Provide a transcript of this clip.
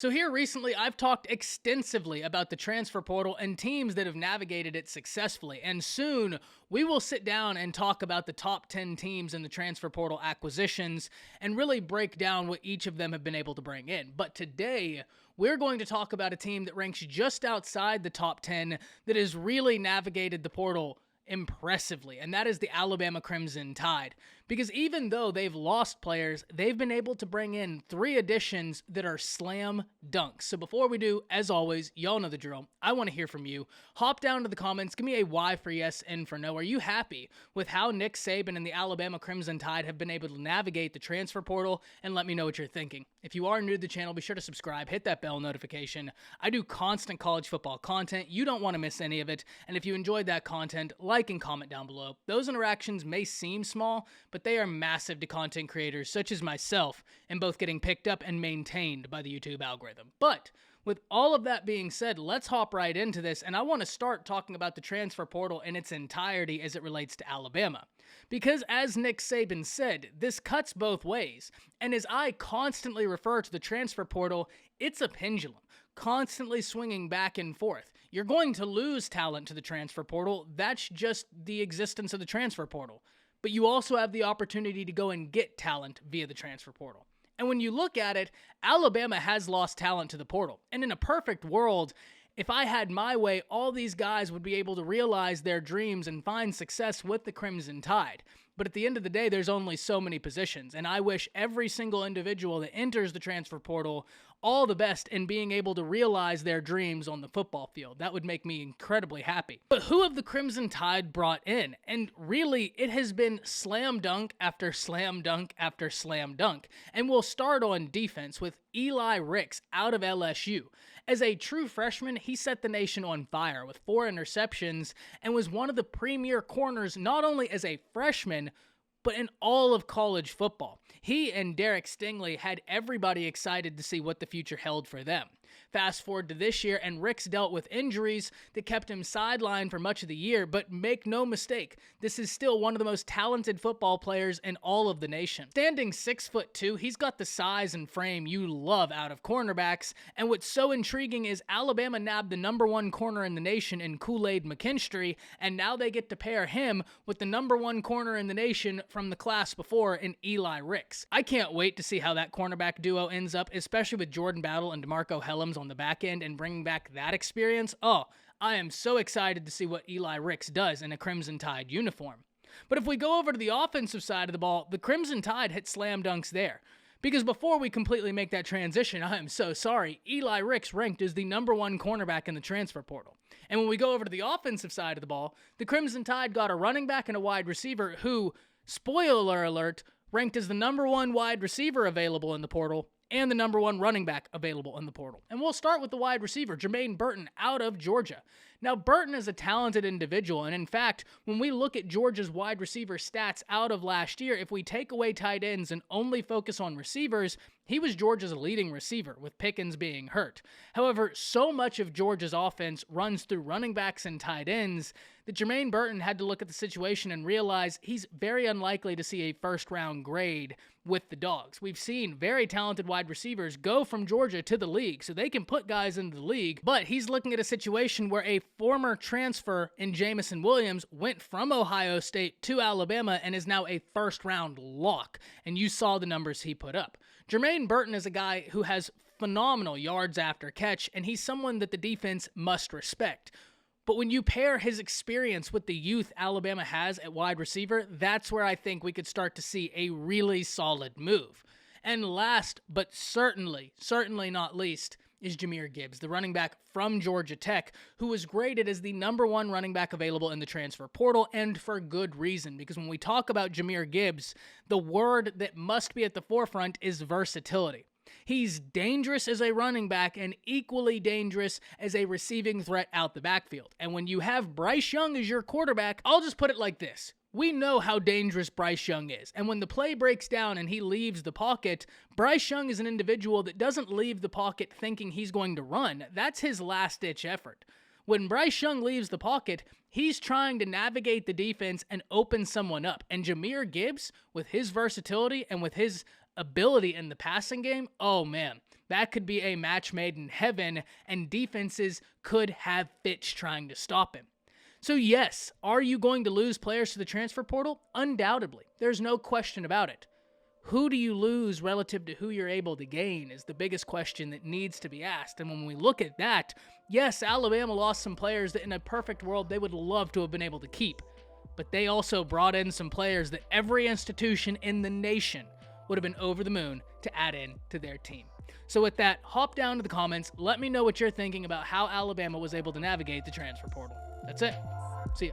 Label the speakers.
Speaker 1: So here recently, I've talked extensively about the transfer portal and teams that have navigated it successfully. And soon, we will sit down and talk about the top 10 teams in the transfer portal acquisitions and really break down what each of them have been able to bring in. But today, we're going to talk about a team that ranks just outside the top 10 that has really navigated the portal impressively, and that is the Alabama Crimson Tide. Because even though they've lost players, they've been able to bring in 3 additions that are slam dunks. So before we do, as always, y'all know the drill. I want to hear from you. Hop down to the comments, give me a Y for yes, N for no. Are you happy with how Nick Saban and the Alabama Crimson Tide have been able to navigate the transfer portal? And let me know what you're thinking. If you are new to the channel, be sure to subscribe, hit that bell notification. I do constant college football content. You don't want to miss any of it. And if you enjoyed that content, like and comment down below. Those interactions may seem small, but they are massive to content creators such as myself in both getting picked up and maintained by the YouTube algorithm. But with all of that being said, let's hop right into this, and I want to start talking about the transfer portal in its entirety as it relates to Alabama. Because as Nick Saban said, this cuts both ways, and as I constantly refer to the transfer portal, it's a pendulum, constantly swinging back and forth. You're going to lose talent to the transfer portal. That's just the existence of the transfer portal. But you also have the opportunity to go and get talent via the transfer portal. And when you look at it, Alabama has lost talent to the portal. And in a perfect world, if I had my way, all these guys would be able to realize their dreams and find success with the Crimson Tide. But at the end of the day, there's only so many positions, and I wish every single individual that enters the transfer portal all the best in being able to realize their dreams on the football field. That would make me incredibly happy. But who have the Crimson Tide brought in? And really, it has been slam dunk after slam dunk after slam dunk. And we'll start on defense with Elirix out of LSU. As a true freshman, he set the nation on fire with 4 interceptions and was one of the premier corners not only as a freshman, but in all of college football. He and Derek Stingley had everybody excited to see what the future held for them. Fast forward to this year, and Ricks dealt with injuries that kept him sidelined for much of the year, but make no mistake, this is still one of the most talented football players in all of the nation. Standing 6'2", he's got the size and frame you love out of cornerbacks, and what's so intriguing is Alabama nabbed the #1 corner in the nation in Kool-Aid McKinstry, and now they get to pair him with the #1 corner in the nation from the class before in Elirix. I can't wait to see how that cornerback duo ends up, especially with Jordan Battle and DeMarco Helms on the back end and bringing back that experience. Oh, I am so excited to see what Elirix does in a Crimson Tide uniform. But if we go over to the offensive side of the ball, the Crimson Tide hit slam dunks there. Because before we completely make that transition, I am so sorry, Elirix ranked as the #1 cornerback in the transfer portal. And when we go over to the offensive side of the ball, the Crimson Tide got a running back and a wide receiver who, spoiler alert, ranked as the #1 wide receiver available in the portal and the #1 running back available in the portal. And we'll start with the wide receiver, Burton, out of Georgia. Now, Burton is a talented individual, and in fact, when we look at Georgia's wide receiver stats out of last year, if we take away tight ends and only focus on receivers, he was Georgia's leading receiver, with Pickens being hurt. However, so much of Georgia's offense runs through running backs and tight ends that Burton had to look at the situation and realize he's very unlikely to see a first-round grade with the Dogs. We've seen very talented wide receivers go from Georgia to the league, so they can put guys into the league, but he's looking at a situation where a former transfer in Jamison Williams went from Ohio State to Alabama and is now a first-round lock, and you saw the numbers he put up. Burton is a guy who has phenomenal yards after catch, and he's someone that the defense must respect. But when you pair his experience with the youth Alabama has at wide receiver, that's where I think we could start to see a really solid move. And last, but certainly not least, is Gibbs, the running back from Georgia Tech, who was graded as the #1 running back available in the transfer portal, and for good reason, because when we talk about Gibbs, the word that must be at the forefront is versatility. He's dangerous as a running back and equally dangerous as a receiving threat out the backfield. And when you have Bryce Young as your quarterback, I'll just put it like this. We know how dangerous Bryce Young is. And when the play breaks down and he leaves the pocket, Bryce Young is an individual that doesn't leave the pocket thinking he's going to run. That's his last-ditch effort. When Bryce Young leaves the pocket, he's trying to navigate the defense and open someone up. And Gibbs, with his versatility and with his ability in the passing game, oh man, That could be a match made in heaven, and defenses could have fits trying to stop him. So yes, are you going to lose players to the transfer portal? Undoubtedly. There's no question about it. Who do you lose relative to who you're able to gain is the biggest question that needs to be asked. And when we look at that, yes, Alabama lost some players that in a perfect world they would love to have been able to keep. But they also brought in some players that every institution in the nation would have been over the moon to add in to their team. So with that, hop down to the comments. Let me know what you're thinking about how Alabama was able to navigate the transfer portal. That's it. See ya.